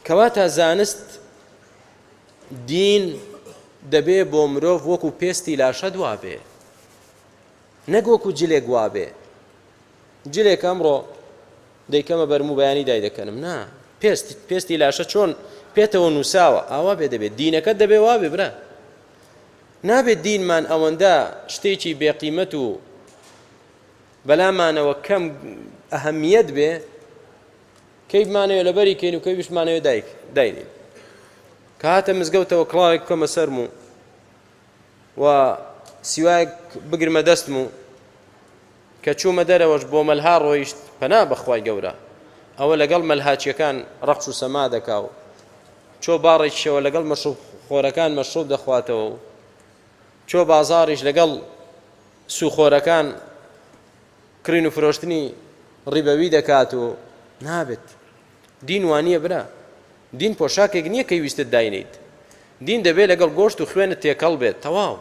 کەواتە زانست دین دەبێ بۆ مرۆڤ وەکو پێستی لاشە دوا بێ، نەک وەکو جلێک وا بێ. جلێک ئەمڕۆ دەیکەمە بەرموو بەیانی دای دەکەنم، نا پێستی لاشە چۆن پێتەوە نووساوە ئاوا بێ دەبێت. دینەکەت دەبێ وا بێ برا، نابێت دینمان ئەوەندە شتێکی بێقیمەت و بەلامانەوە کەم ئەهەمیەت بێ کەی بمانەوێت لەبەری کەین و کەی بشمانەوێت داینین. کە هاتە مزگەوتەوە کڵاوێک بکەمە سەرم و سیوایەک بگرمە دەستم و کە چوومە دەرەوەش بۆ مەلها ڕۆیشت، پەنا بەخوای گەورە ئەوە لەگەڵ مەلهاچیەکان ڕەقص و سەما دەکا و چۆ باڕێکیشەوە لەگەڵ مەشروب خۆرەکان مەشروب دەخواتەوە و چۆ بازاڕیش لەگەڵ سوخۆرەکان کڕین و فرۆشتنی ڕیبەوی دەکات و نابێت. دین وانییە برا، دین پۆشاکێک نییە کە ویستت داینیت. دین دەبێت لەگەڵ گۆشت و خوێنت تێکەڵ بێت، تەواو.